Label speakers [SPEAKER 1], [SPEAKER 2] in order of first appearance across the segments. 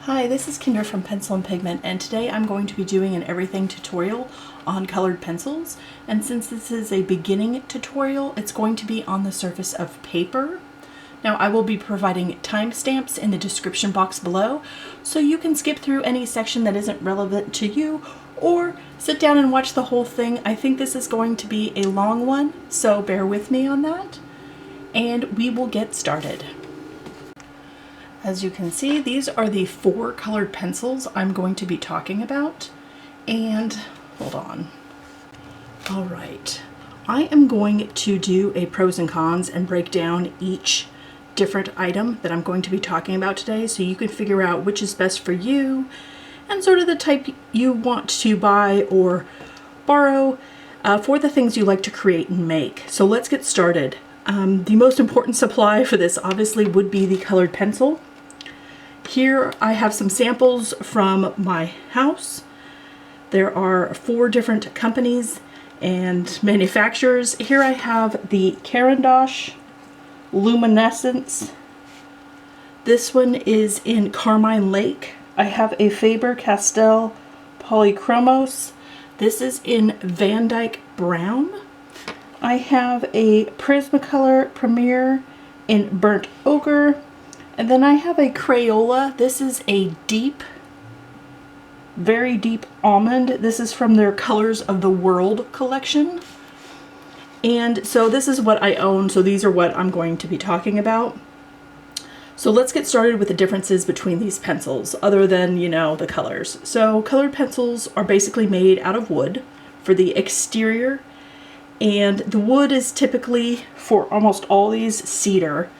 [SPEAKER 1] Hi, this is Kinder from Pencil and Pigment, and today I'm going to be doing an everything tutorial on colored pencils. And since this is a beginning tutorial, it's going to be on the surface of paper. Now I will be providing timestamps in the description box below, so you can skip through any section that isn't relevant to you, or sit down and watch the whole thing. I think this is going to be a long one, so bear with me on that, and we will get started. As you can see, these are the 4 colored pencils I'm going to be talking about. And hold on. All right, I am going to do a pros and cons and break down each different item that I'm going to be talking about today, so you can figure out which is best for you and sort of the type you want to buy or borrow for the things you like to create and make. So let's get started. The most important supply for this obviously would be the colored pencil. Here I have some samples from my house. There are 4 different companies and manufacturers. Here I have the Canon Luminescence. This one is in Carmine Lake. I have a Faber-Castell Polychromos. This is in Van Dyke Brown. I have a Prismacolor Premier in Burnt Ochre. And then I have a Crayola. This is a deep, very deep almond. This is from their Colors of the World collection. And so this is what I own, so these are what I'm going to be talking about. So let's get started with the differences between these pencils, other than, you know, the colors. So colored pencils are basically made out of wood for the exterior, and the wood is typically, for almost all these, cedar.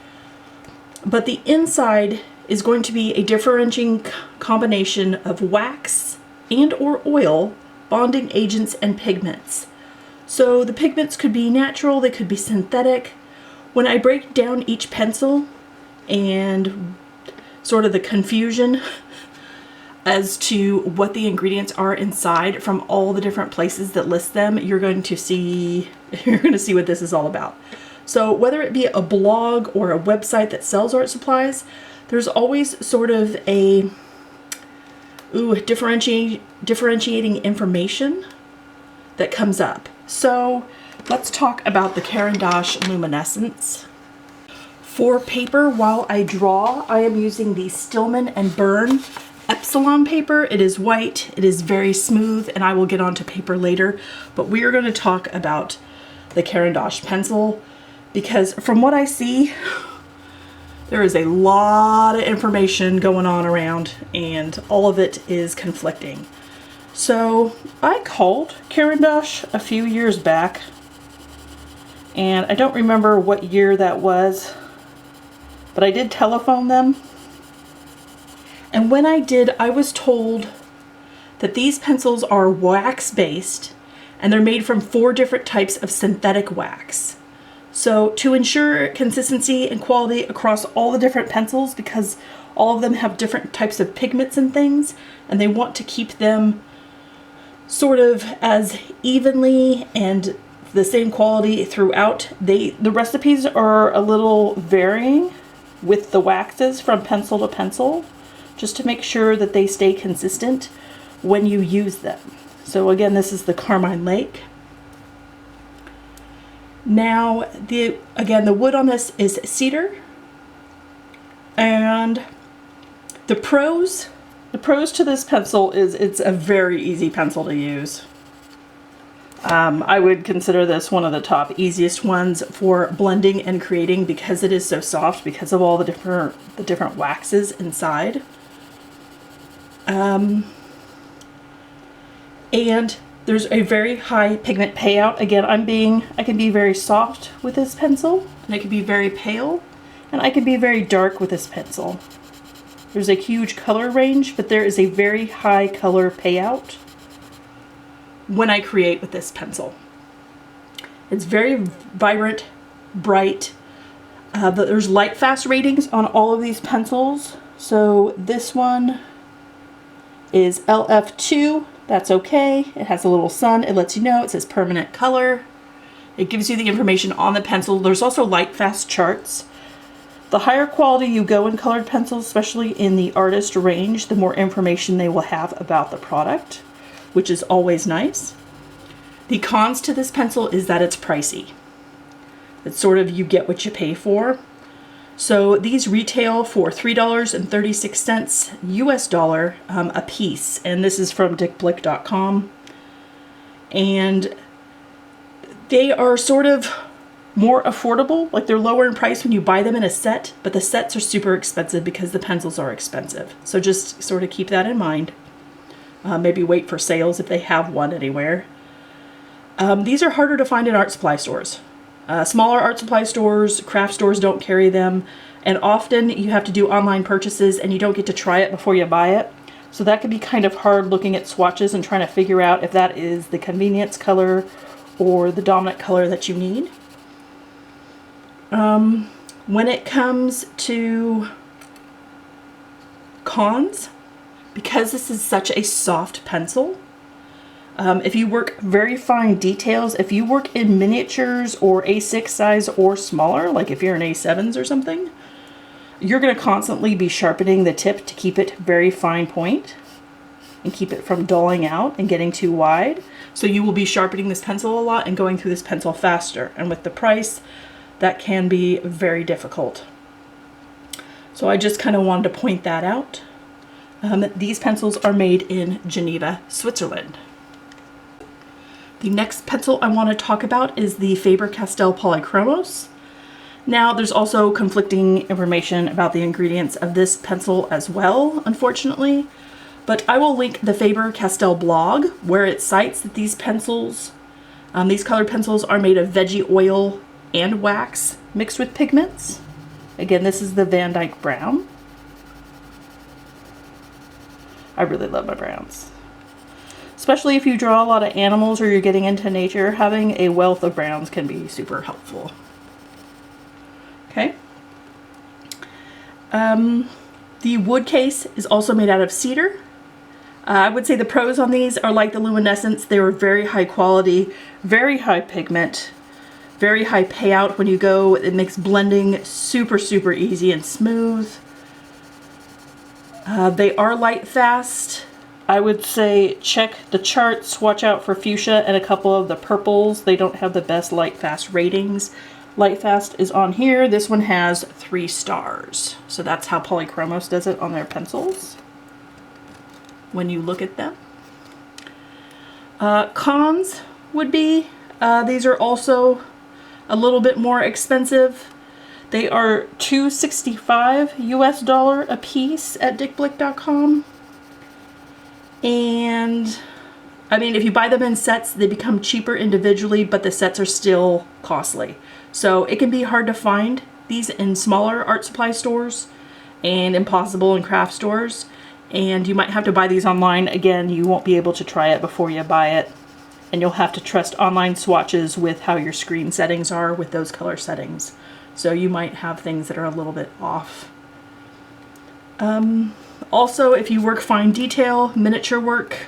[SPEAKER 1] But the inside is going to be a differentiating combination of wax and or oil, bonding agents, and pigments. So the pigments could be natural, they could be synthetic. When I break down each pencil and sort of the confusion as to what the ingredients are inside from all the different places that list them, you're going to see what this is all about. So whether it be a blog or a website that sells art supplies, there's always sort of a differentiating information that comes up. So let's talk about the Caran d'Ache Luminescence. For paper, while I draw, I am using the Stillman & Byrne Epsilon paper. It is white, it is very smooth, and I will get onto paper later, but we are going to talk about the Caran d'Ache pencil, because from what I see, there is a lot of information going on around and all of it is conflicting. So I called Caran d'Ache a few years back, and I don't remember what year that was, but I did telephone them. And when I did, I was told that these pencils are wax based and they're made from 4 different types of synthetic wax. So to ensure consistency and quality across all the different pencils, because all of them have different types of pigments and things, and they want to keep them sort of as evenly and the same quality throughout, the recipes are a little varying with the waxes from pencil to pencil, just to make sure that they stay consistent when you use them. So again, this is the Carmine Lake. Now, the wood on this is cedar, and the pros to this pencil is it's a very easy pencil to use. I would consider this one of the top easiest ones for blending and creating, because it is so soft because of all the different waxes inside. And there's a very high pigment payout. Again, I can be very soft with this pencil, and I can be very pale, and I can be very dark with this pencil. There's a huge color range, but there is a very high color payout when I create with this pencil. It's very vibrant, bright. There's light fast ratings on all of these pencils. So this one is LF2. That's okay. It has a little sun. It lets you know. It says permanent color. It gives you the information on the pencil. There's also light fast charts. The higher quality you go in colored pencils, especially in the artist range, the more information they will have about the product, which is always nice. The cons to this pencil is that it's pricey. It's sort of you get what you pay for. So these retail for $3.36 US dollar a piece, and this is from dickblick.com. And they are sort of more affordable, like they're lower in price when you buy them in a set, but the sets are super expensive because the pencils are expensive. So just sort of keep that in mind. Maybe wait for sales if they have one anywhere. These are harder to find in art supply stores. Smaller art supply stores, craft stores don't carry them, and often you have to do online purchases and you don't get to try it before you buy it. So that can be kind of hard looking at swatches and trying to figure out if that is the convenience color or the dominant color that you need. When it comes to cons, because this is such a soft pencil, if you work very fine details, if you work in miniatures or A6 size or smaller, like if you're in A7s or something, you're going to constantly be sharpening the tip to keep it very fine point and keep it from dulling out and getting too wide. So you will be sharpening this pencil a lot and going through this pencil faster. And with the price, that can be very difficult. So I just kind of wanted to point that out. These pencils are made in Geneva, Switzerland. The next pencil I want to talk about is the Faber-Castell Polychromos. Now, there's also conflicting information about the ingredients of this pencil as well, unfortunately. But I will link the Faber-Castell blog where it cites that these pencils, these colored pencils are made of veggie oil and wax mixed with pigments. Again, this is the Van Dyke Brown. I really love my browns. Especially if you draw a lot of animals or you're getting into nature, having a wealth of browns can be super helpful. Okay. The wood case is also made out of cedar. I would say the pros on these are like the luminescence. They were very high quality, very high pigment, very high payout when you go. It makes blending super, super easy and smooth. They are light fast. I would say check the charts, watch out for fuchsia and a couple of the purples. They don't have the best light fast ratings. Light fast is on here. This one has 3 stars. So that's how Polychromos does it on their pencils when you look at them. Cons would be, these are also a little bit more expensive. They are $2.65 US dollar a piece at dickblick.com. And I mean, if you buy them in sets, they become cheaper individually, but the sets are still costly. So it can be hard to find these in smaller art supply stores and impossible in craft stores. And you might have to buy these online. Again, you won't be able to try it before you buy it. And you'll have to trust online swatches with how your screen settings are with those color settings. So you might have things that are a little bit off. Also, if you work fine detail, miniature work,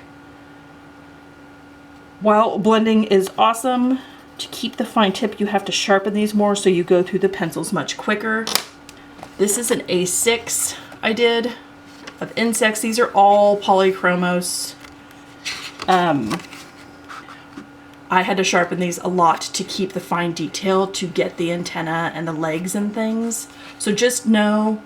[SPEAKER 1] while blending is awesome, to keep the fine tip you have to sharpen these more so you go through the pencils much quicker. This is an A6 I did of insects. These are all Polychromos. I had to sharpen these a lot to keep the fine detail to get the antenna and the legs and things. So just know,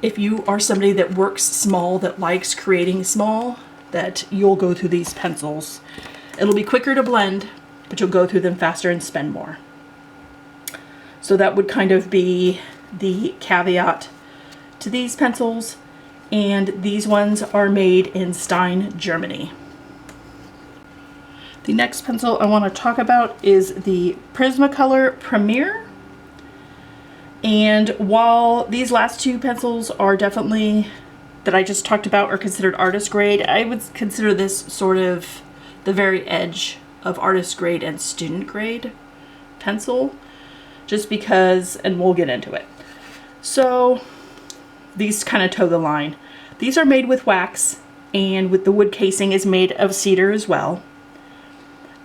[SPEAKER 1] if you are somebody that works small, that likes creating small, that you'll go through these pencils. It'll be quicker to blend, but you'll go through them faster and spend more. So that would kind of be the caveat to these pencils. And these ones are made in Stein, Germany. The next pencil I want to talk about is the Prismacolor Premier. And while these last 2 pencils are definitely, that I just talked about, are considered artist grade, I would consider this sort of the very edge of artist grade and student grade pencil, just because, and we'll get into it. So these kind of toe the line. These are made with wax, and with the wood casing is made of cedar as well.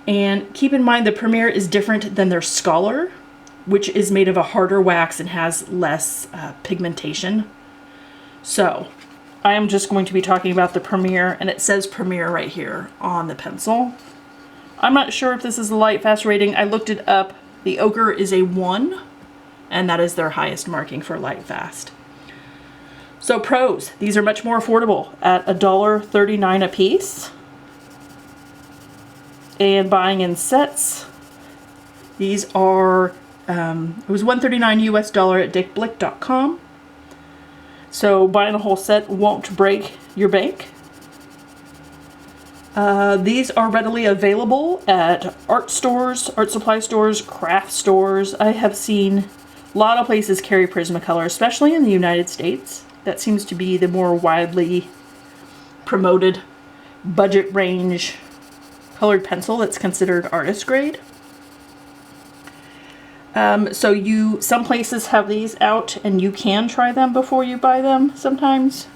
[SPEAKER 1] And keep in mind the Premier is different than their Scholar, which is made of a harder wax and has less pigmentation. So I am just going to be talking about the Premier, and it says Premier right here on the pencil. I'm not sure if this is the light fast rating. I looked it up. The Ochre is a 1, and that is their highest marking for light fast. So pros, these are much more affordable at $1.39 a piece. And buying in sets, these are, it was $139 US at dickblick.com. So buying a whole set won't break your bank. These are readily available at art stores, art supply stores, craft stores. I have seen a lot of places carry Prismacolor, especially in the United States. That seems to be the more widely promoted budget range colored pencil that's considered artist grade. So some places have these out and you can try them before you buy them sometimes.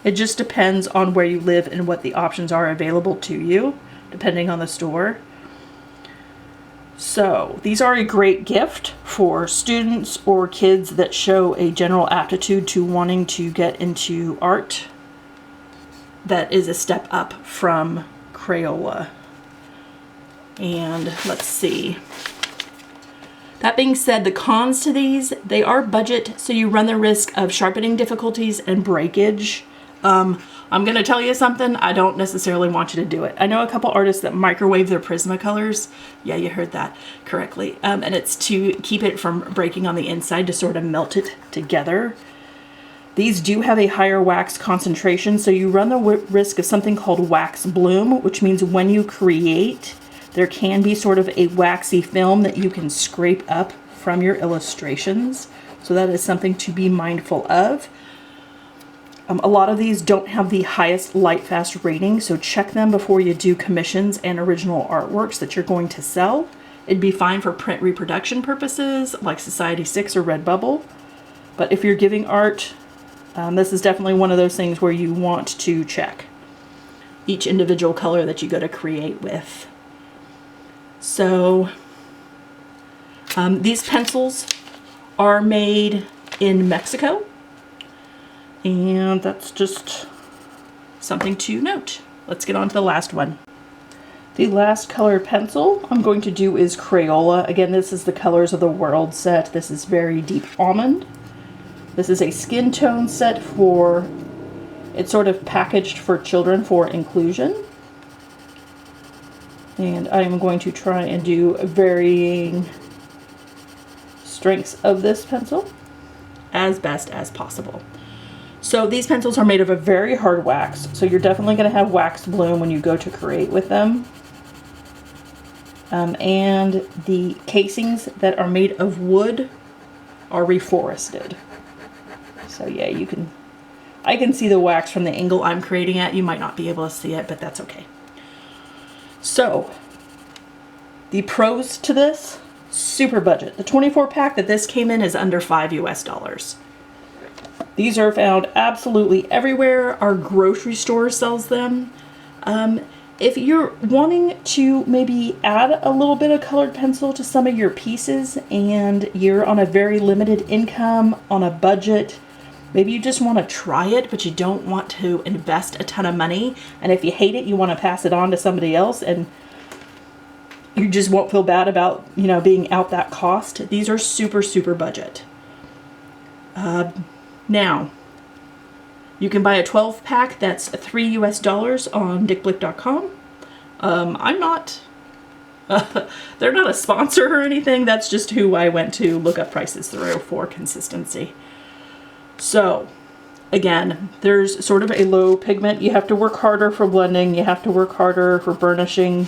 [SPEAKER 1] It just depends on where you live and what the options are available to you, depending on the store. So these are a great gift for students or kids that show a general aptitude to wanting to get into art that is a step up from Crayola. And let's see. That being said, the cons to these, they are budget, so you run the risk of sharpening difficulties and breakage. I'm going to tell you something, I don't necessarily want you to do it. I know a couple artists that microwave their Prismacolors. Yeah, you heard that correctly. And it's to keep it from breaking on the inside, to sort of melt it together. These do have a higher wax concentration, so you run the risk of something called wax bloom, which means when you create, there can be sort of a waxy film that you can scrape up from your illustrations. So that is something to be mindful of. A lot of these don't have the highest light fast rating, so check them before you do commissions and original artworks that you're going to sell. It'd be fine for print reproduction purposes like Society 6 or Redbubble. But if you're giving art, this is definitely one of those things where you want to check each individual color that you go to create with. So these pencils are made in Mexico. And that's just something to note. Let's get on to the last one. The last color pencil I'm going to do is Crayola. Again, this is the Colors of the World set. This is very deep almond. This is a skin tone set for, it's sort of packaged for children for inclusion. And I am going to try and do varying strengths of this pencil as best as possible. So these pencils are made of a very hard wax, so you're definitely going to have wax bloom when you go to create with them. And the casings that are made of wood are reforested. So yeah, I can see the wax from the angle I'm creating at. You might not be able to see it, but that's okay. So the pros to this, super budget. The 24 pack that this came in is under $5 US. These are found absolutely everywhere. Our grocery store sells them. If you're wanting to maybe add a little bit of colored pencil to some of your pieces and you're on a very limited income, on a budget, maybe you just want to try it, but you don't want to invest a ton of money. And if you hate it, you want to pass it on to somebody else and you just won't feel bad about, being out that cost. These are super, super budget. Now, you can buy a 12 pack that's $3 US on dickblick.com. I'm not, they're not a sponsor or anything. That's just who I went to look up prices through for consistency. So, again, there's sort of a low pigment. You have to work harder for blending. You have to work harder for burnishing.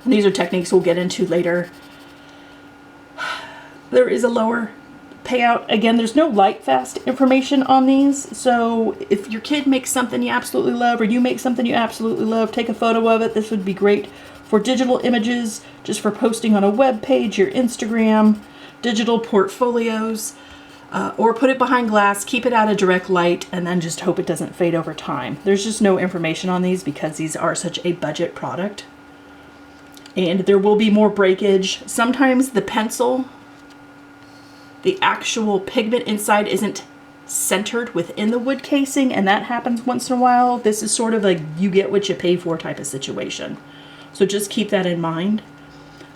[SPEAKER 1] And these are techniques we'll get into later. There is a lower payout. Again, there's no light fast information on these, so if your kid makes something you absolutely love or you make something you absolutely love, take a photo of it. This would be great for digital images, just for posting on a web page, your Instagram, digital portfolios, or put it behind glass, keep it out of direct light, and then just hope it doesn't fade over time. There's just no information on these because these are such a budget product. And there will be more breakage. Sometimes the pencil the actual pigment inside isn't centered within the wood casing, and that happens once in a while. This is sort of like you get what you pay for type of situation. So just keep that in mind.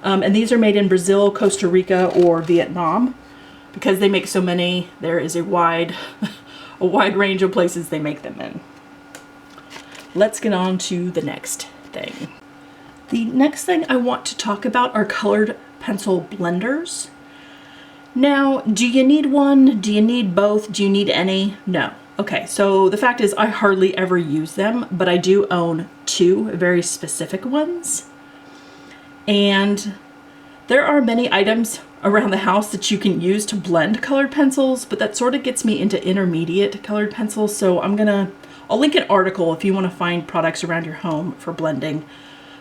[SPEAKER 1] And these are made in Brazil, Costa Rica, or Vietnam. Because they make so many, there is a wide range of places they make them in. Let's get on to the next thing. The next thing I want to talk about are colored pencil blenders. Now, do you need one? Do you need both? Do you need any? No. Okay, so the fact is I hardly ever use them, but I do own two very specific ones. And there are many items around the house that you can use to blend colored pencils, but that sort of gets me into intermediate colored pencils. So I'll link an article if you want to find products around your home for blending.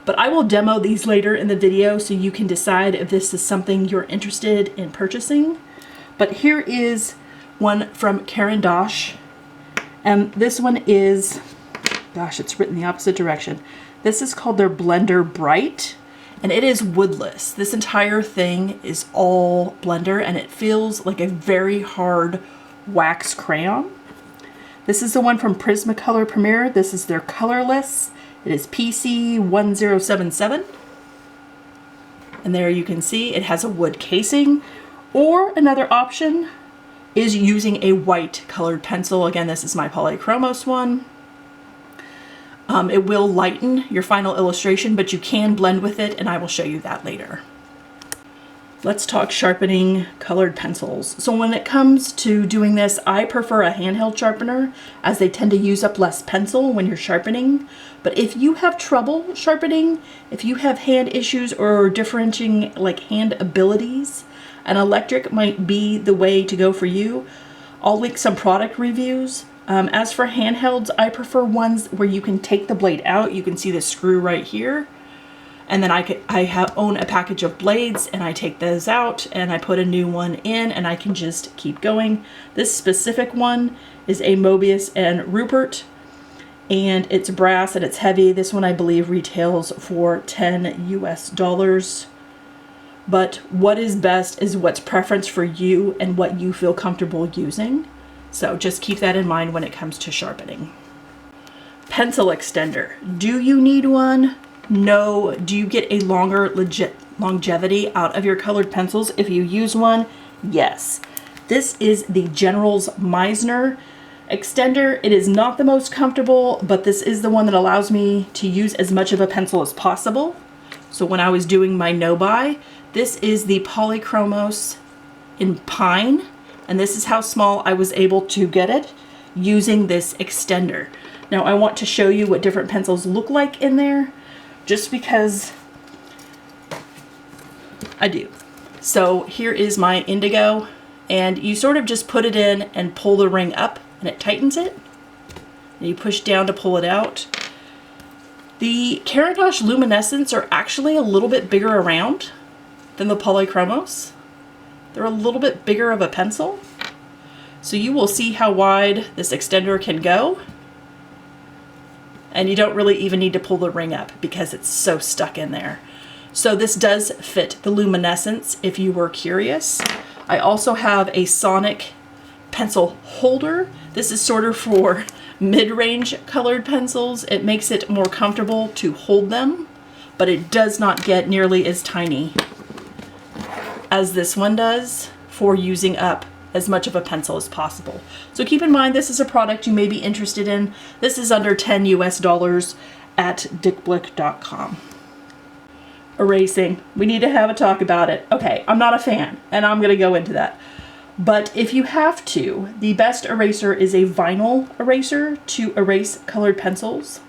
[SPEAKER 1] But I will demo these later in the video so you can decide if this is something you're interested in purchasing. But here is one from Caran d'Ache. And this one is, gosh, it's written the opposite direction. This is called their Blender Bright. And it is woodless. This entire thing is all blender, and it feels like a very hard wax crayon. This is the one from Prismacolor Premier. This is their colorless. It is PC1077. And there you can see it has a wood casing. Or another option is using a white colored pencil. Again, this is my Polychromos one. It will lighten your final illustration, but you can blend with it, and I will show you that later. Let's talk sharpening colored pencils. So when it comes to doing this, I prefer a handheld sharpener as they tend to use up less pencil when you're sharpening. But if you have trouble sharpening, if you have hand issues or differentiating like hand abilities, an electric might be the way to go for you. I'll link some product reviews. As for handhelds, I prefer ones where you can take the blade out. You can see the screw right here. And then I own a package of blades, and I take those out and I put a new one in, and I can just keep going. This specific one is a Mobius and Rupert, and it's brass and it's heavy. This one I believe retails for $10 US. But what is best is what's preference for you and what you feel comfortable using. So just keep that in mind when it comes to sharpening. Pencil extender. Do you need one? No. Do you get a longer longevity out of your colored pencils if you use one? Yes. This is the General's Meisner extender. It is not the most comfortable, but this is the one that allows me to use as much of a pencil as possible. So when I was doing my no-buy, this is the Polychromos in Pine. And this is how small I was able to get it using this extender. Now I want to show you what different pencils look like in there, just because I do. So here is my Indigo, and you sort of just put it in and pull the ring up, and it tightens it. And you push down to pull it out. The Caran d'Ache Luminescents are actually a little bit bigger around than the Polychromos. They're a little bit bigger of a pencil. So you will see how wide this extender can go. And you don't really even need to pull the ring up because it's so stuck in there. So this does fit the luminescence if you were curious. I also have a Sonic pencil holder. This is sort of for mid-range colored pencils. It makes it more comfortable to hold them, but it does not get nearly as tiny as this one does for using up as much of a pencil as possible. So keep in mind, this is a product you may be interested in. This is under $10 US at dickblick.com. Erasing. We need to have a talk about it. Okay, I'm not a fan, and I'm gonna go into that. But if you have to, the best eraser is a vinyl eraser to erase colored pencils.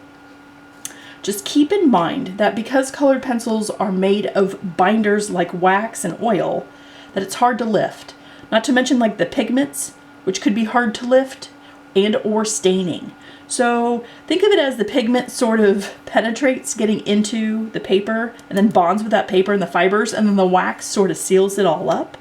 [SPEAKER 1] Just keep in mind that because colored pencils are made of binders like wax and oil, that it's hard to lift. Not to mention like the pigments, which could be hard to lift, and or staining. So think of it as the pigment sort of penetrates getting into the paper and then bonds with that paper and the fibers, and then the wax sort of seals it all up.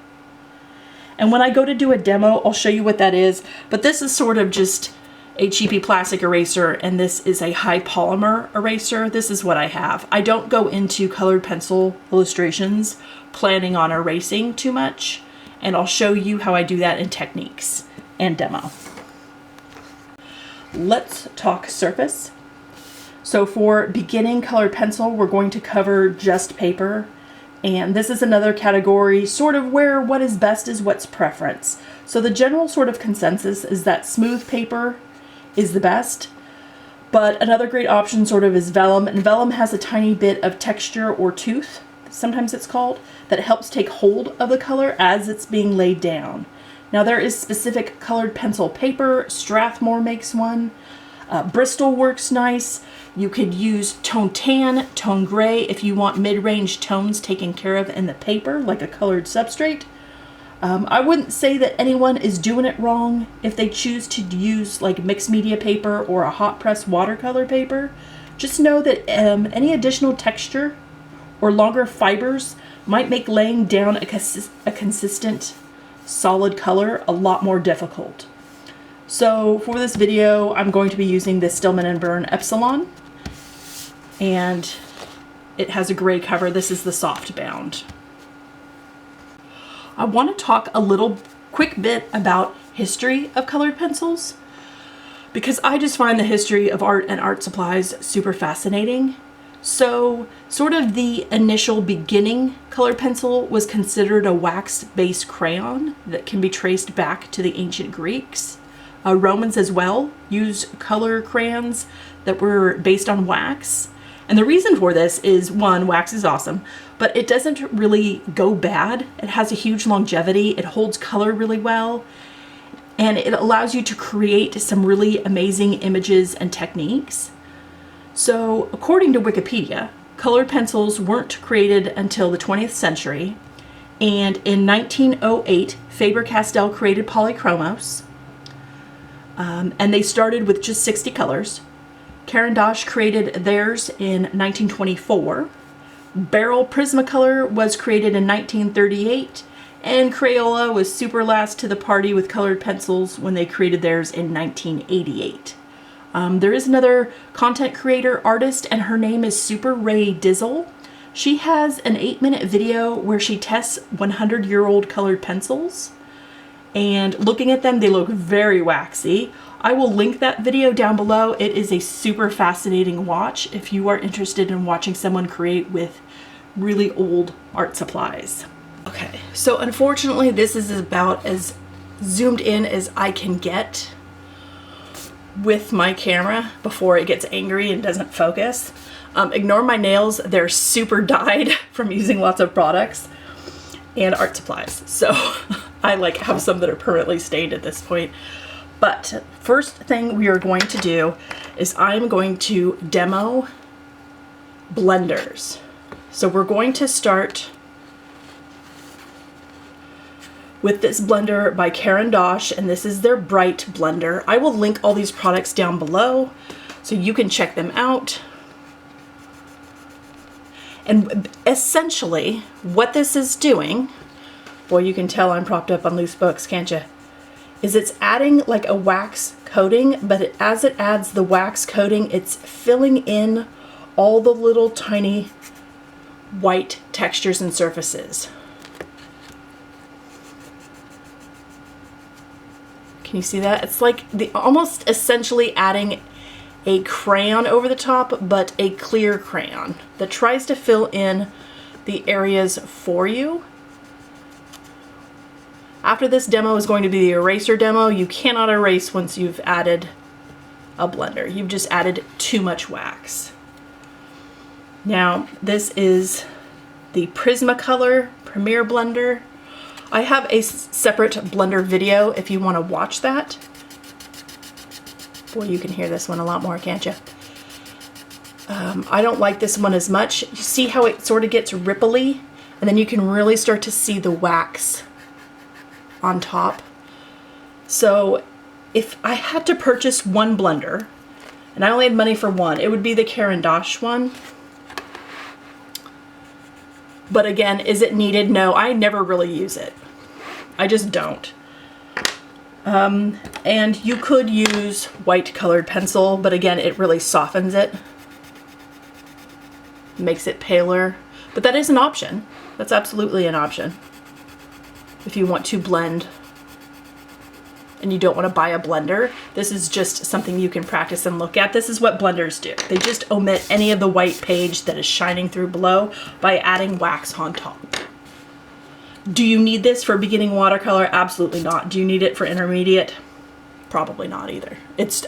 [SPEAKER 1] And when I go to do a demo, I'll show you what that is. But this is sort of just a cheapy plastic eraser, and this is a high polymer eraser. This is what I have. I don't go into colored pencil illustrations planning on erasing too much. and I'll show you how I do that in techniques and demo. Let's talk surface. So for beginning colored pencil, we're going to cover just paper. And this is another category sort of where what is best is what's preference. So the general sort of consensus is that smooth paper is the best. But another great option sort of is vellum. And vellum has a tiny bit of texture or tooth, sometimes it's called, that helps take hold of the color as it's being laid down. Now there is specific colored pencil paper. Strathmore makes one. Bristol works nice. You could use tone tan, tone gray if you want mid-range tones taken care of in the paper, like a colored substrate. I wouldn't say that anyone is doing it wrong if they choose to use like mixed media paper or a hot press watercolor paper. Just know that any additional texture or longer fibers might make laying down a consistent solid color a lot more difficult. So for this video, I'm going to be using the Stillman & Birn Epsilon, and it has a gray cover. This is the soft bound. I want to talk a little quick bit about history of colored pencils, because I just find the history of art and art supplies super fascinating. So sort of the initial beginning colored pencil was considered a wax-based crayon that can be traced back to the ancient Greeks. Romans as well use color crayons that were based on wax. And the reason for this is, one, wax is awesome, but it doesn't really go bad. It has a huge longevity. It holds color really well. And it allows you to create some really amazing images and techniques. So according to Wikipedia, colored pencils weren't created until the 20th century. And in 1908, Faber-Castell created polychromos. And they started with just 60 colors. Caran d'Ache created theirs in 1924. Barrel Prismacolor was created in 1938. And Crayola was super last to the party with colored pencils when they created theirs in 1988. There is another content creator artist, and her name is Super Ray Dizzle. She has an 8-minute video where she tests 100-year-old colored pencils. And looking at them, they look very waxy. I will link that video down below. It is a super fascinating watch if you are interested in watching someone create with really old art supplies. Okay, so unfortunately this is about as zoomed in as I can get with my camera before it gets angry and doesn't focus. Ignore my nails, they're super dyed from using lots of products and art supplies. So I have some that are permanently stained at this point. But first thing we are going to do is I'm going to demo blenders. So we're going to start with this blender by Caran d'Ache, and this is their Bright blender. I will link all these products down below so you can check them out. And essentially what this is doing, boy, you can tell I'm propped up on loose books, can't you? Is it's adding like a wax coating, but as it adds the wax coating, it's filling in all the little tiny white textures and surfaces. Can you see that? It's like almost essentially adding a crayon over the top, but a clear crayon that tries to fill in the areas for you. After this demo is going to be the eraser demo. You cannot erase once you've added a blender. You've just added too much wax. Now, this is the Prismacolor Premier Blender. I have a separate blender video if you want to watch that. Boy, you can hear this one a lot more, can't you? I don't like this one as much. You see how it sort of gets ripply, and then you can really start to see the wax on top. So if I had to purchase one blender, and I only had money for one, it would be the Caran d'Ache one. But again, is it needed? No, I never really use it. I just don't. And you could use white colored pencil, but again, it really softens it. Makes it paler. But that is an option. That's absolutely an option. if you want to blend and you don't want to buy a blender. This is just something you can practice and look at. This is what blenders do. They just omit any of the white page that is shining through below by adding wax on top. Do you need this for beginning watercolor? Absolutely not. Do you need it for intermediate? Probably not either.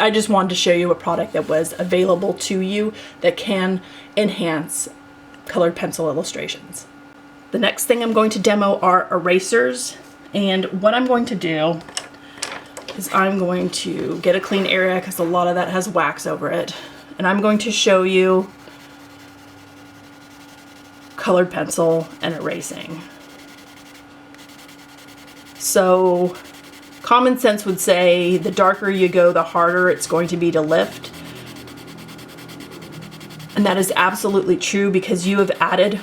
[SPEAKER 1] I just wanted to show you a product that was available to you that can enhance colored pencil illustrations. The next thing I'm going to demo are erasers. And what I'm going to do is I'm going to get a clean area because a lot of that has wax over it. And I'm going to show you colored pencil and erasing. So common sense would say the darker you go, the harder it's going to be to lift. And that is absolutely true because you have added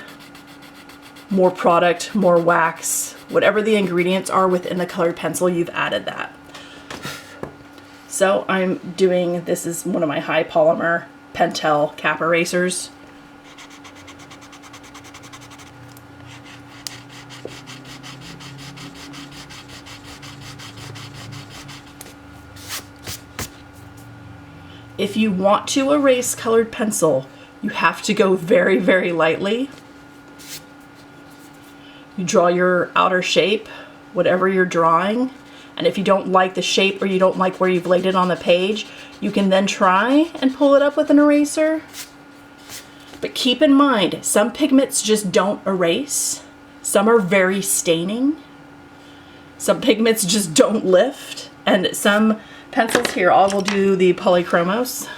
[SPEAKER 1] more product, more wax, whatever the ingredients are within the colored pencil, you've added that. So I'm doing, this is one of my high polymer Pentel cap erasers. If you want to erase colored pencil, you have to go very, very lightly. You draw your outer shape, whatever you're drawing, and if you don't like the shape or you don't like where you've laid it on the page, you can then try and pull it up with an eraser. But keep in mind, some pigments just don't erase. Some are very staining. Some pigments just don't lift, and some pencils here, I will do the polychromos.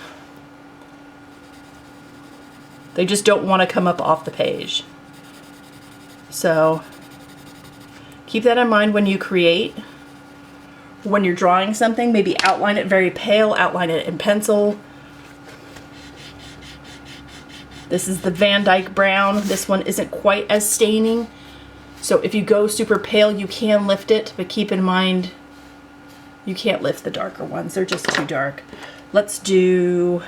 [SPEAKER 1] They just don't want to come up off the page. So keep that in mind when you create. When you're drawing something, maybe outline it very pale, outline it in pencil. This is the Van Dyke Brown. This one isn't quite as staining. So if you go super pale, you can lift it, but keep in mind, you can't lift the darker ones. They're just too dark. Let's do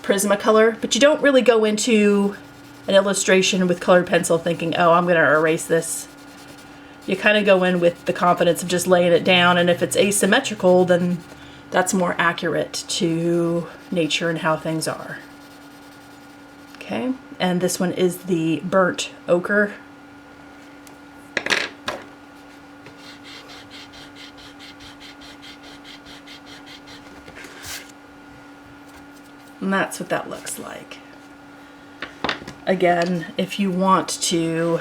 [SPEAKER 1] Prismacolor, but you don't really go into an illustration with colored pencil thinking, oh, I'm going to erase this. You kind of go in with the confidence of just laying it down, and if it's asymmetrical, then that's more accurate to nature and how things are. Okay, and this one is the Burnt Ochre. And that's what that looks like. Again, if you want to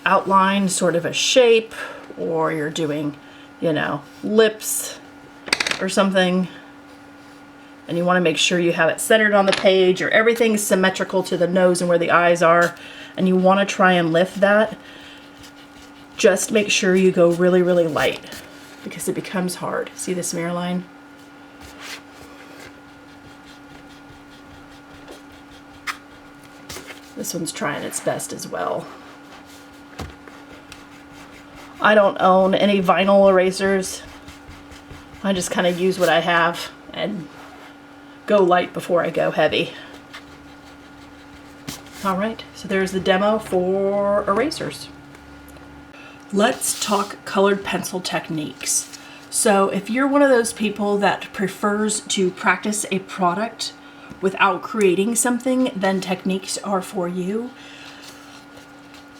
[SPEAKER 1] outline sort of a shape, or you're doing, you know, lips or something, and you want to make sure you have it centered on the page or everything's symmetrical to the nose and where the eyes are, and you want to try and lift that, just make sure you go really, really light because it becomes hard. See the smear line? This one's trying its best as well. I don't own any vinyl erasers. I just kind of use what I have and go light before I go heavy. All right, so there's the demo for erasers. Let's talk colored pencil techniques. So if you're one of those people that prefers to practice a product without creating something, then techniques are for you.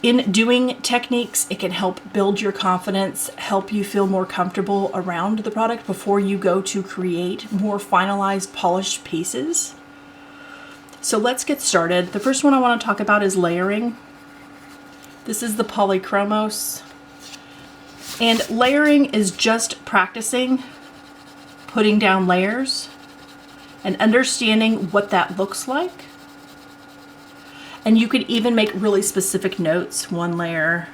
[SPEAKER 1] In doing techniques, it can help build your confidence, help you feel more comfortable around the product before you go to create more finalized, polished pieces. So let's get started. The first one I want to talk about is layering. This is the Polychromos. And layering is just practicing putting down layers and understanding what that looks like. And you could even make really specific notes. One layer,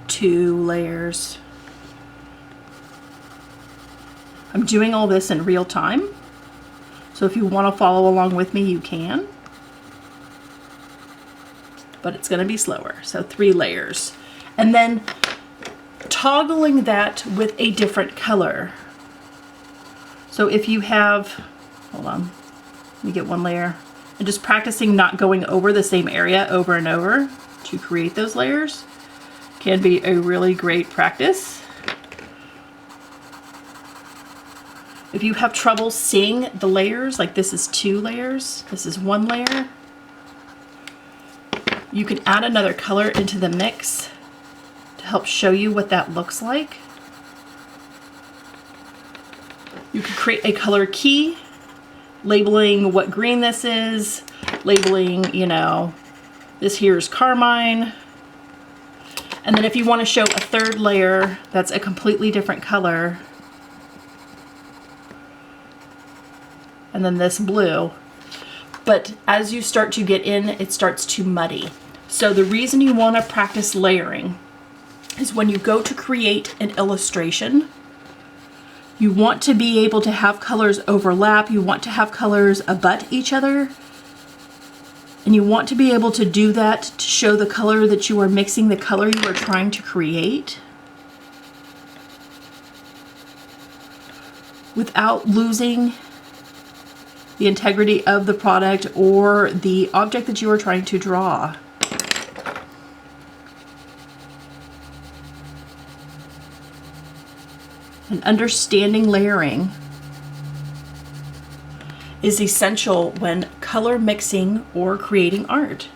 [SPEAKER 1] two layers. I'm doing all this in real time, so if you want to follow along with me, you can. But it's going to be slower. So 3 layers. And then toggling that with a different color. So if you have, hold on, let me get one layer. And just practicing not going over the same area over and over to create those layers can be a really great practice. If you have trouble seeing the layers, like this is 2 layers, this is 1 layer, you can add another color into the mix to help show you what that looks like. You can create a color key, labeling what green this is, labeling, you know, this here's carmine. And then if you want to show a 3rd layer that's a completely different color, and then this blue. But as you start to get in, it starts to muddy. So the reason you want to practice layering is when you go to create an illustration, you want to be able to have colors overlap, you want to have colors abut each other, and you want to be able to do that to show the color that you are mixing, the color you are trying to create, without losing the integrity of the product or the object that you are trying to draw. And understanding layering is essential when color mixing or creating art.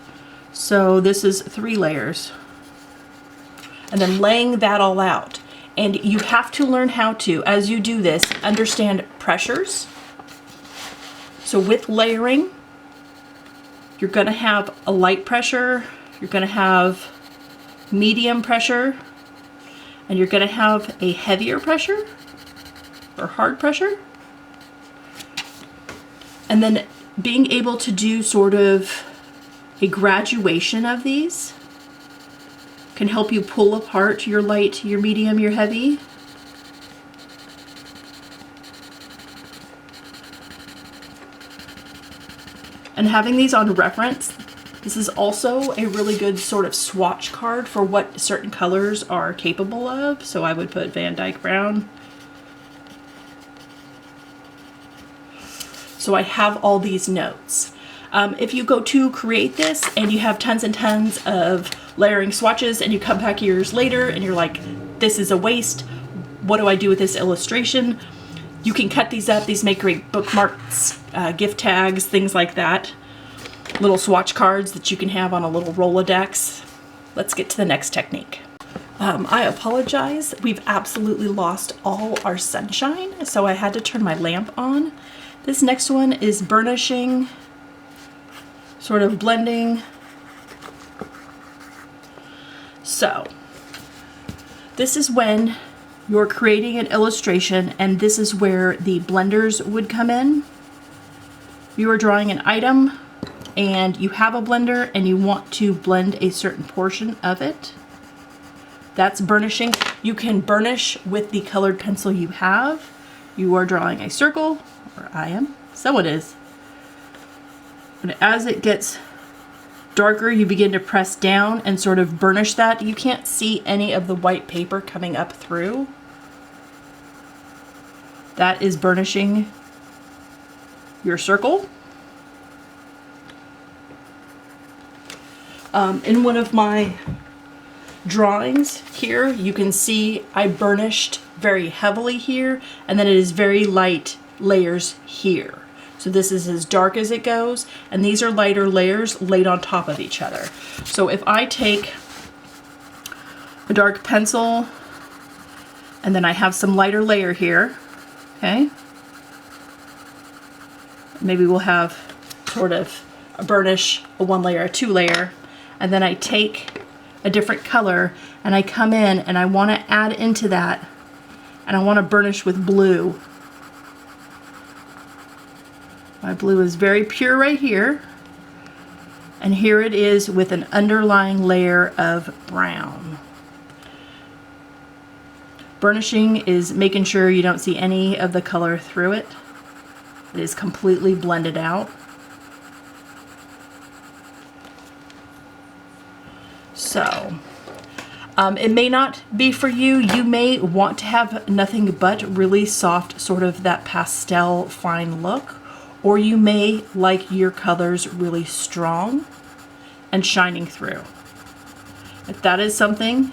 [SPEAKER 1] So this is 3 layers. And then laying that all out. And you have to learn how to, as you do this, understand pressures. So with layering, you're going to have a light pressure, you're going to have medium pressure, and you're going to have a heavier pressure or hard pressure. And then being able to do sort of a graduation of these can help you pull apart your light, your medium, your heavy. And having these on reference, this is also a really good sort of swatch card for what certain colors are capable of. So I would put Van Dyke Brown. So I have all these notes. If you go to create this and you have tons and tons of layering swatches and you come back years later and you're like, this is a waste, what do I do with this illustration? You can cut these up. These make great bookmarks, gift tags, things like that. Little swatch cards that you can have on a little Rolodex. Let's get to the next technique. I apologize. We've absolutely lost all our sunshine, so I had to turn my lamp on. This next one is burnishing, sort of blending. So this is when you're creating an illustration, and this is where the blenders would come in. You are drawing an item and you have a blender and you want to blend a certain portion of it. That's burnishing. You can burnish with the colored pencil you have. You are drawing a circle, or I am, so it is. And as it gets darker, you begin to press down and sort of burnish that. You can't see any of the white paper coming up through. That is burnishing your circle. In one of my drawings here, you can see I burnished very heavily here, and then it is very light layers here. So this is as dark as it goes, and these are lighter layers laid on top of each other. So if I take a dark pencil, and then I have some lighter layer here, okay? Maybe we'll have sort of a burnish, a 1 layer, a 2 layer, and then I take a different color and I come in and I want to add into that, and I want to burnish with blue. My blue is very pure right here, and here it is with an underlying layer of brown. Burnishing is making sure you don't see any of the color through it. It is completely blended out. So, It may not be for you. You may want to have nothing but really soft, sort of that pastel fine look, or you may like your colors really strong and shining through. If that is something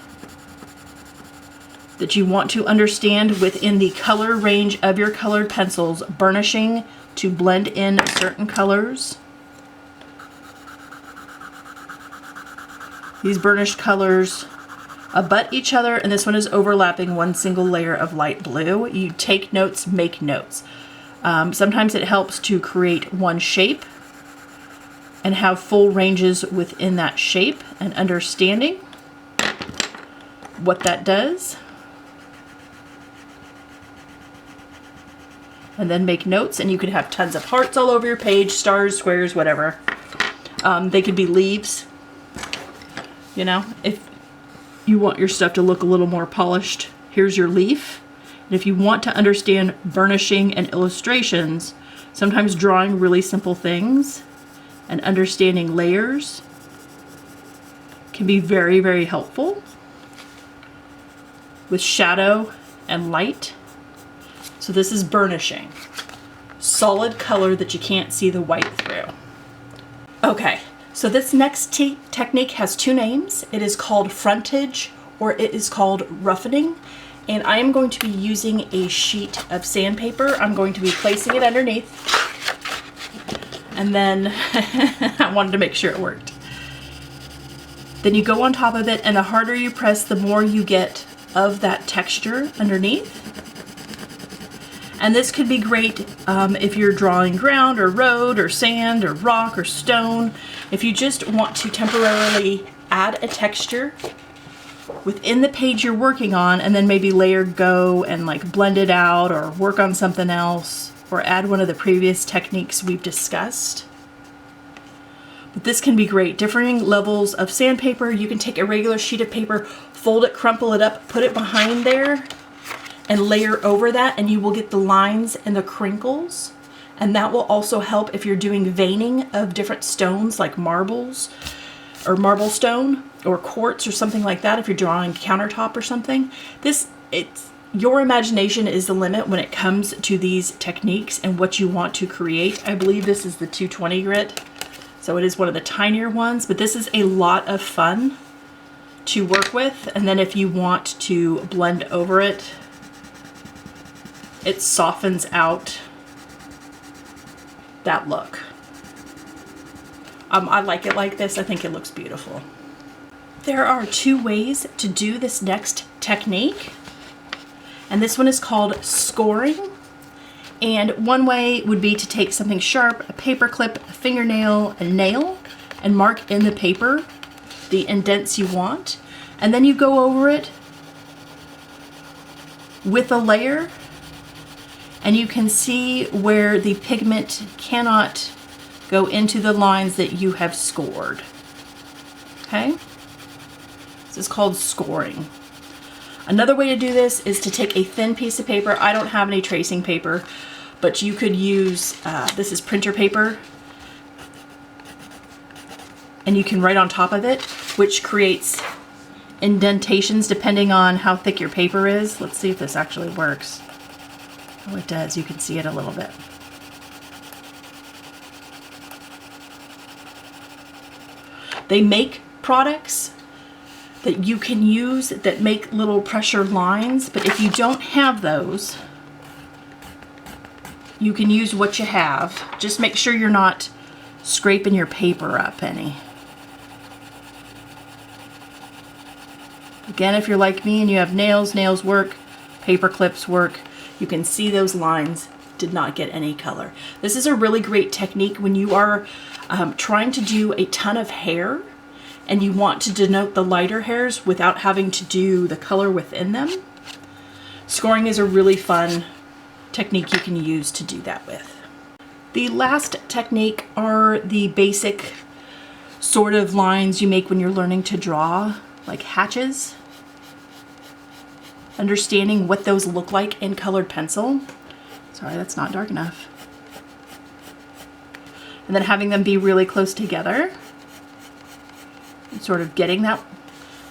[SPEAKER 1] that you want to understand within the color range of your colored pencils, burnishing to blend in certain colors. These burnished colors abut each other, and this one is overlapping one single layer of light blue. You take notes, make notes. Sometimes it helps to create one shape and have full ranges within that shape, and understanding what that does. And then make notes, and you could have tons of hearts all over your page, stars, squares, whatever. They could be leaves. You know, if you want your stuff to look a little more polished, here's your leaf. And if you want to understand burnishing and illustrations, sometimes drawing really simple things and understanding layers can be very, very helpful with shadow and light. So this is burnishing. Solid color that you can't see the white through. Okay, so this next technique has two names. It is called frontage, or it is called roughening. And I am going to be using a sheet of sandpaper. I'm going to be placing it underneath. And then I wanted to make sure it worked. Then you go on top of it, and the harder you press, the more you get of that texture underneath. And this could be great if you're drawing ground or road or sand or rock or stone. If you just want to temporarily add a texture within the page you're working on, and then maybe layer go and like blend it out or work on something else, or add one of the previous techniques we've discussed. But this can be great. Differing levels of sandpaper. You can take a regular sheet of paper, fold it, crumple it up, put it behind there, and layer over that, and you will get the lines and the crinkles. And that will also help if you're doing veining of different stones like marbles or marble stone or quartz or something like that. If you're drawing countertop or something, your imagination is the limit when it comes to these techniques and what you want to create. I believe this is the 220 grit, so it is one of the tinier ones, but this is a lot of fun to work with. And then if you want to blend over it, it softens out that look. I like it like this. I think it looks beautiful. There are two ways to do this next technique, and this one is called scoring. And one way would be to take something sharp, a paper clip, a fingernail, a nail, and mark in the paper the indents you want. And then you go over it with a layer, and you can see where the pigment cannot go into the lines that you have scored. Okay? This is called scoring. Another way to do this is to take a thin piece of paper. I don't have any tracing paper, but you could use, this is printer paper, and you can write on top of it, which creates indentations depending on how thick your paper is. Let's see if this actually works. Oh, it does. You can see it a little bit. They make products that you can use that make little pressure lines, but if you don't have those, you can use what you have. Just make sure you're not scraping your paper up any. Again, if you're like me and you have nails, nails work, paper clips work. You can see those lines did not get any color. This is a really great technique when you are trying to do a ton of hair and you want to denote the lighter hairs without having to do the color within them. Scoring is a really fun technique you can use to do that with. The last technique are the basic sort of lines you make when you're learning to draw, like hatches. Understanding what those look like in colored pencil. Sorry, that's not dark enough. And then having them be really close together. And sort of getting that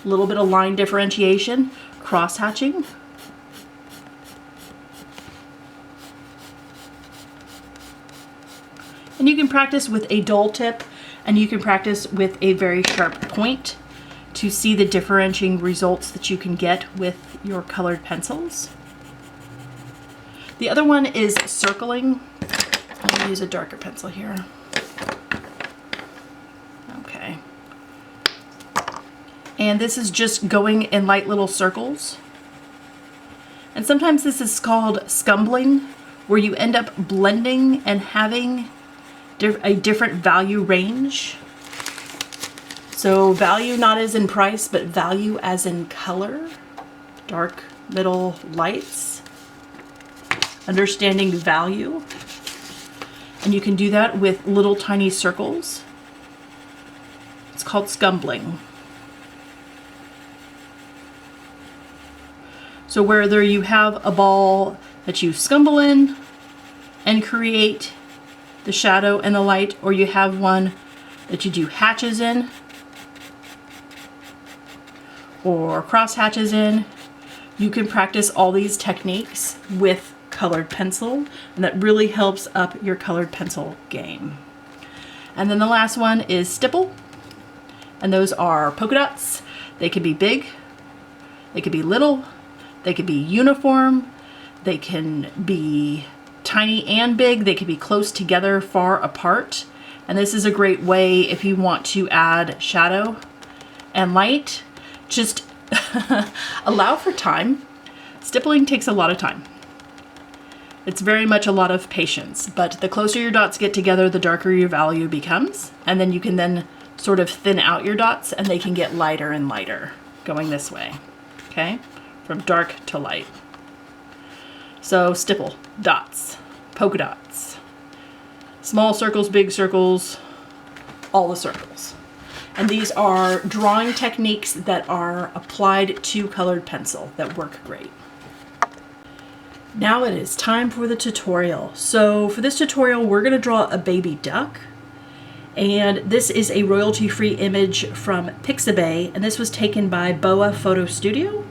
[SPEAKER 1] A little bit of line differentiation, cross hatching. And you can practice with a dull tip, and you can practice with a very sharp point to see the differentiating results that you can get with your colored pencils. The other one is circling. I'm gonna use a darker pencil here. Okay. And this is just going in light little circles. And sometimes this is called scumbling, where you end up blending and having a different value range. So value not as in price, but value as in color. Dark, middle, lights. Understanding value. And you can do that with little tiny circles. It's called scumbling. So whether you have a ball that you scumble in and create the shadow and the light, or you have one that you do hatches in or cross hatches in, you can practice all these techniques with colored pencil, and that really helps up your colored pencil game. And then the last one is stipple, and those are polka dots. They could be big, they could be little, they could be uniform, they can be tiny and big, they could be close together, far apart. And this is a great way if you want to add shadow and light. Just allow for time. Stippling takes a lot of time. It's very much a lot of patience, but the closer your dots get together, the darker your value becomes. And then you can then sort of thin out your dots, and they can get lighter and lighter going this way, okay? From dark to light. So stipple, dots, polka dots, small circles, big circles, all the circles. And these are drawing techniques that are applied to colored pencil that work great. Now it is time for the tutorial. So for this tutorial, we're gonna draw a baby duck. And this is a royalty-free image from Pixabay, and this was taken by Boa Photo Studio.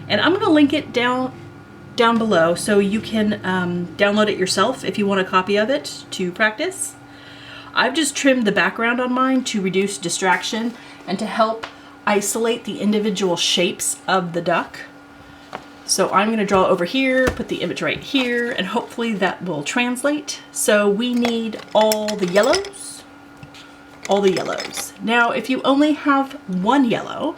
[SPEAKER 1] And I'm gonna link it down below so you can download it yourself if you want a copy of it to practice. I've just trimmed the background on mine to reduce distraction and to help isolate the individual shapes of the duck. So I'm going to draw over here, put the image right here, and hopefully that will translate. So we need all the yellows. All the yellows. Now, if you only have one yellow,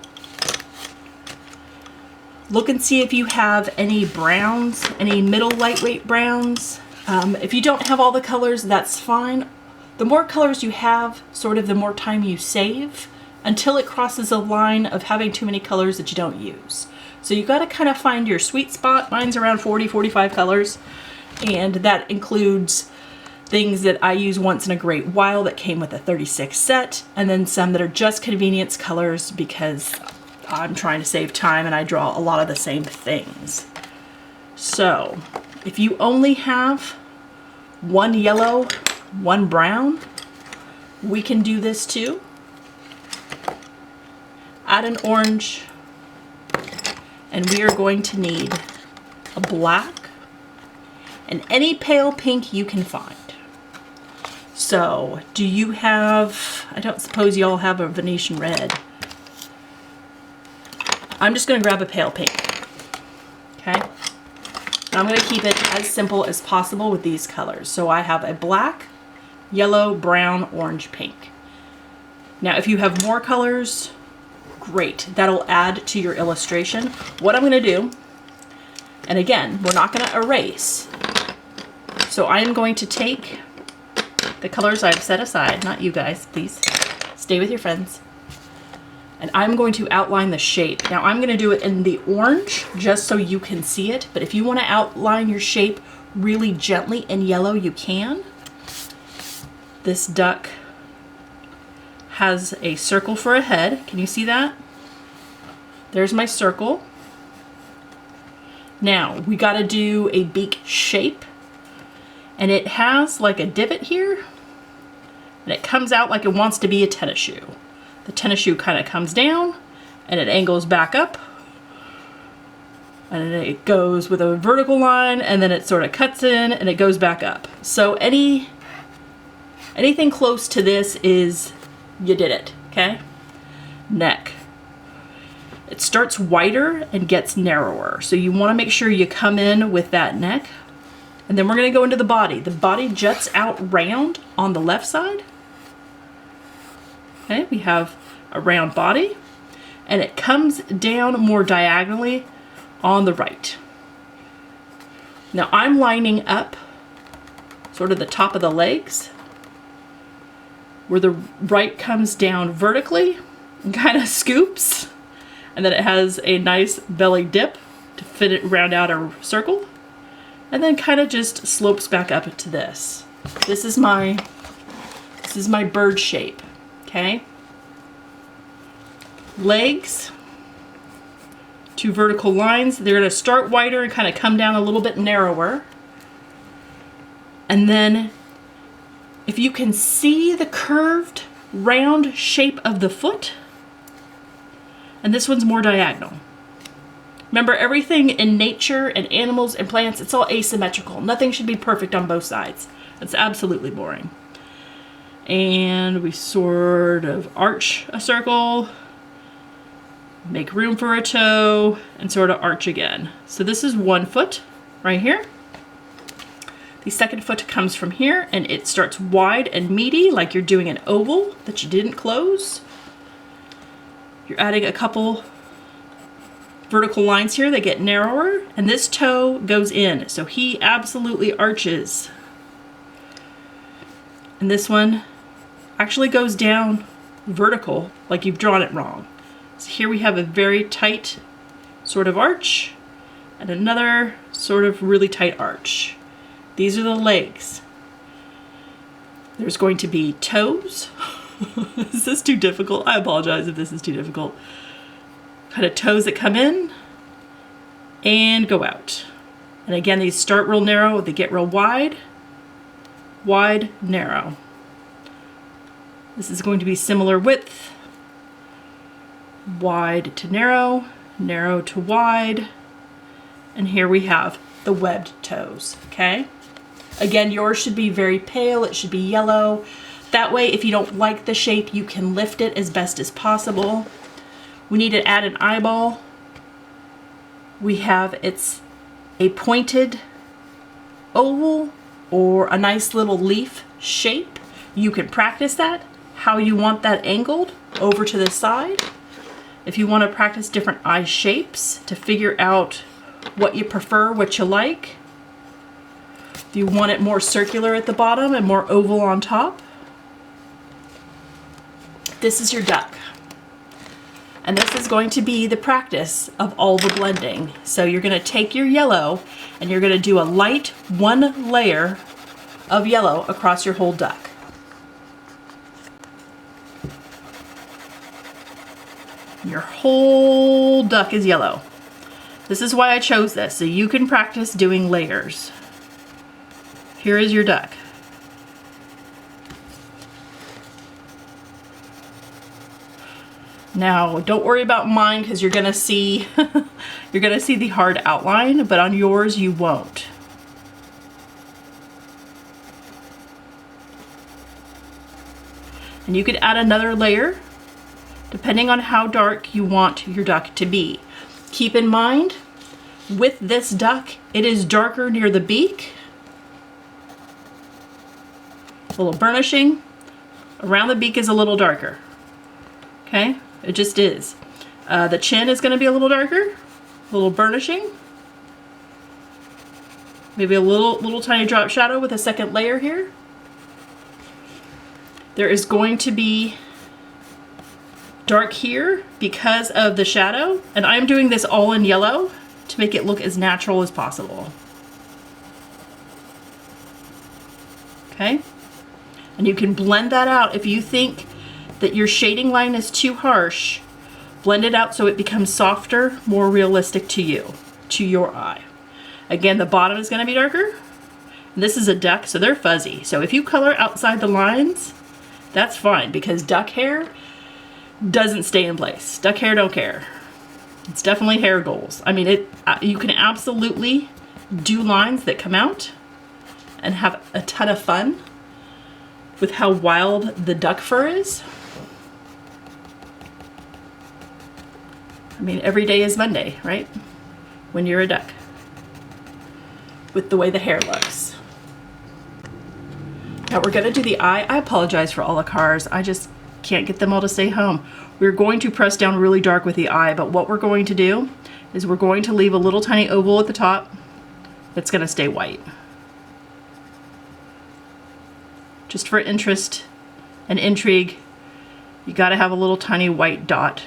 [SPEAKER 1] look and see if you have any browns, any middle lightweight browns. If you don't have all the colors, that's fine. The more colors you have, sort of the more time you save until it crosses a line of having too many colors that you don't use. So you got to kind of find your sweet spot. Mine's around 40, 45 colors, and that includes things that I use once in a great while that came with a 36 set, and then some that are just convenience colors because I'm trying to save time and I draw a lot of the same things. So if you only have one yellow, one brown, we can do this too. Add an orange, and we are going to need a black and any pale pink you can find. So do you have, I don't suppose you all have a Venetian red. I'm just going to grab a pale pink, okay? And I'm going to keep it as simple as possible with these colors. So I have a black, yellow, brown, orange, pink. Now if you have more colors, great. That'll add to your illustration. What I'm going to do, and again, we're not going to erase. So I am going to take the colors I've set aside, not you guys, please. Stay with your friends. And I'm going to outline the shape. Now I'm going to do it in the orange just so you can see it, but if you want to outline your shape really gently in yellow, you can. This duck has a circle for a head. Can you see that? There's my circle. Now we got to do a beak shape, and it has like a divot here, and it comes out like it wants to be a tennis shoe. The tennis shoe kind of comes down and it angles back up. And then it goes with a vertical line, and then it sort of cuts in and it goes back up. So anything close to this is, you did it, okay? Neck. It starts wider and gets narrower. So you want to make sure you come in with that neck. And then we're going to go into the body. The body juts out round on the left side. Okay, we have a round body, and it comes down more diagonally on the right. Now I'm lining up sort of the top of the legs where the right comes down vertically and kind of scoops, and then it has a nice belly dip to fit it round out a circle, and then kind of just slopes back up to this. This is my bird shape, okay? Legs, 2 vertical lines. They're going to start wider and kind of come down a little bit narrower. And then if you can see the curved round shape of the foot, and this one's more diagonal. Remember, everything in nature and animals and plants, it's all asymmetrical. Nothing should be perfect on both sides. It's absolutely boring. And we sort of arch a circle, make room for a toe, and sort of arch again. So this is one foot right here. The second foot comes from here, and it starts wide and meaty like you're doing an oval that you didn't close. You're adding a couple vertical lines here that get narrower, and this toe goes in, so he absolutely arches. And this one actually goes down vertical like you've drawn it wrong. So here we have a very tight sort of arch and another sort of really tight arch. These are the legs. There's going to be toes. Is this too difficult? I apologize if this is too difficult. Kind of toes that come in and go out. And again, these start real narrow, they get real wide, wide, narrow. This is going to be similar width, wide to narrow, narrow to wide, and here we have the webbed toes, okay? Again, yours should be very pale, it should be yellow. That way, if you don't like the shape, you can lift it as best as possible. We need to add an eyeball. We have, it's a pointed oval or a nice little leaf shape. You can practice that, how you want that angled over to the side. If you want to practice different eye shapes to figure out what you prefer, what you like. If you want it more circular at the bottom and more oval on top. This is your duck. And this is going to be the practice of all the blending. So you're going to take your yellow and you're going to do a light 1 layer of yellow across your whole duck. Your whole duck is yellow. This is why I chose this, so you can practice doing layers. Here is your duck. Now, don't worry about mine because you're gonna see you're gonna see the hard outline, but on yours you won't. And you could add another layer depending on how dark you want your duck to be. Keep in mind, with this duck, it is darker near the beak. A little burnishing. Around the beak is a little darker. Okay, it just is. The chin is going to be a little darker, a little burnishing. Maybe a little tiny drop shadow with a second layer here. There is going to be dark here because of the shadow, and I'm doing this all in yellow to make it look as natural as possible. Okay, and you can blend that out if you think that your shading line is too harsh. Blend it out so it becomes softer, more realistic to you, to your eye. Again, the bottom is going to be darker. And this is a duck, so they're fuzzy. So if you color outside the lines, that's fine, because duck hair, doesn't stay in place. Duck hair don't care. It's definitely hair goals. I mean, you can absolutely do lines that come out and have a ton of fun with how wild the duck fur is. I mean, every day is Monday, right? When you're a duck. With the way the hair looks. Now we're gonna do the eye. I apologize for all the cars. I just can't get them all to stay home. We're going to press down really dark with the eye, but what we're going to do is we're going to leave a little tiny oval at the top that's gonna stay white. Just for interest and intrigue, you gotta have a little tiny white dot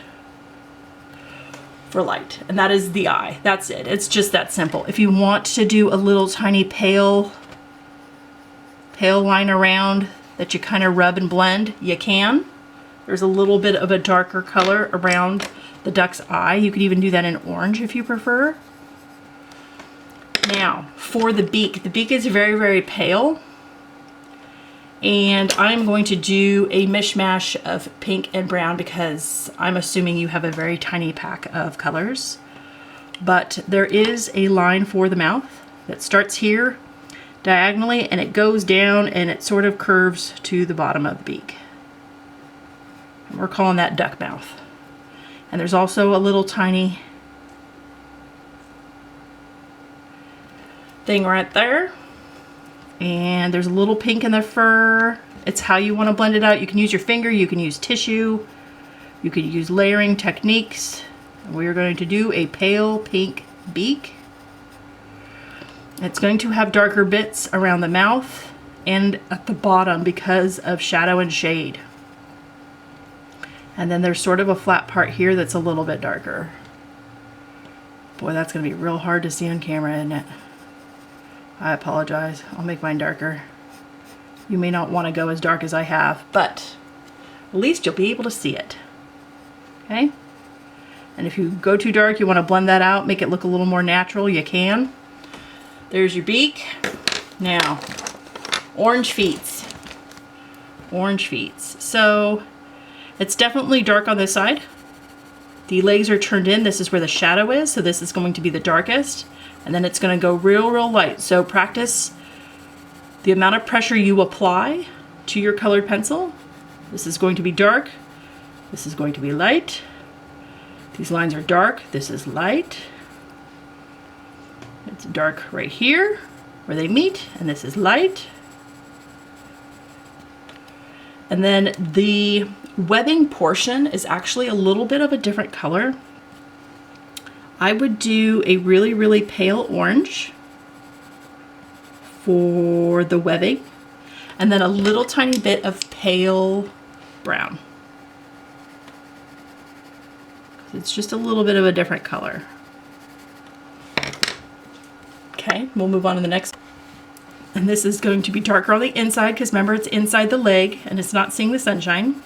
[SPEAKER 1] for light, and that is the eye. That's it. It's just that simple. If you want to do a little tiny pale line around that you kind of rub and blend, you can. There's a little bit of a darker color around the duck's eye. You could even do that in orange if you prefer. Now, for the beak is very, very pale. And I'm going to do a mishmash of pink and brown because I'm assuming you have a very tiny pack of colors. But there is a line for the mouth that starts here diagonally and it goes down and it sort of curves to the bottom of the beak. And we're calling that duck mouth. And there's also a little tiny thing right there. And there's a little pink in the fur. It's how you want to blend it out. You can use your finger, you can use tissue, you could use layering techniques. We're going to do a pale pink beak. It's going to have darker bits around the mouth and at the bottom because of shadow and shade. And then there's sort of a flat part here that's a little bit darker. Boy, that's going to be real hard to see on camera, isn't it? I apologize. I'll make mine darker. You may not want to go as dark as I have, but at least you'll be able to see it. Okay? And if you go too dark, you want to blend that out, make it look a little more natural, you can. There's your beak. Now, orange feet. Orange feet. So, it's definitely dark on this side. The legs are turned in. This is where the shadow is, so this is going to be the darkest. And then it's going to go real, real light. So practice the amount of pressure you apply to your colored pencil. This is going to be dark. This is going to be light. These lines are dark. This is light. It's dark right here where they meet, and this is light. And then the webbing portion is actually a little bit of a different color. I would do a really, really pale orange for the webbing, and then a little tiny bit of pale brown. It's just a little bit of a different color. Okay, we'll move on to the next. And this is going to be darker on the inside because remember it's inside the leg and it's not seeing the sunshine.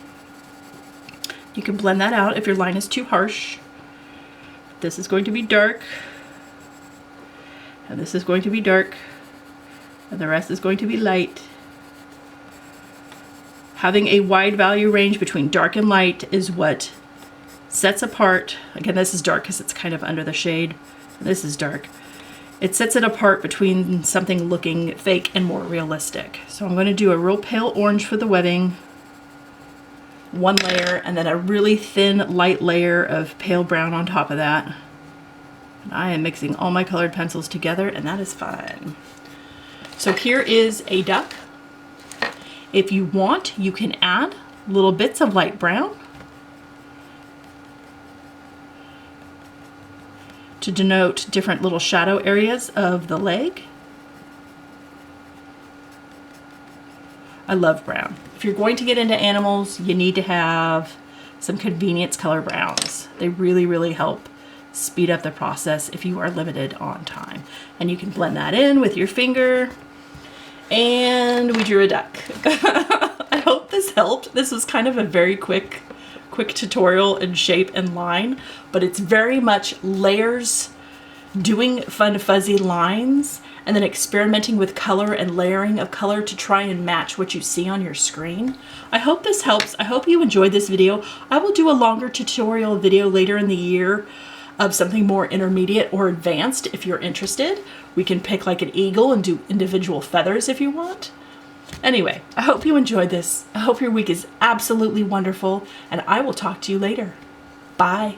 [SPEAKER 1] You can blend that out if your line is too harsh. This is going to be dark, and this is going to be dark, and the rest is going to be light. Having a wide value range between dark and light is what sets apart, again this is dark because it's kind of under the shade, this is dark. It sets it apart between something looking fake and more realistic. So I'm going to do a real pale orange for the webbing, one layer, and then a really thin light layer of pale brown on top of that. And I am mixing all my colored pencils together, and that is fine. So here is a duck. If you want, you can add little bits of light brown to denote different little shadow areas of the leg. I love brown. If you're going to get into animals, you need to have some convenience color browns. They really, really help speed up the process if you are limited on time. And you can blend that in with your finger. And we drew a duck. I hope this helped. This was kind of a very quick tutorial in shape and line, but it's very much layers doing fun fuzzy lines, and then experimenting with color and layering of color to try and match what you see on your screen. I hope this helps. I hope you enjoyed this video. I will do a longer tutorial video later in the year of something more intermediate or advanced if you're interested. We can pick like an eagle and do individual feathers if you want. Anyway, I hope you enjoyed this. I hope your week is absolutely wonderful, and I will talk to you later. Bye.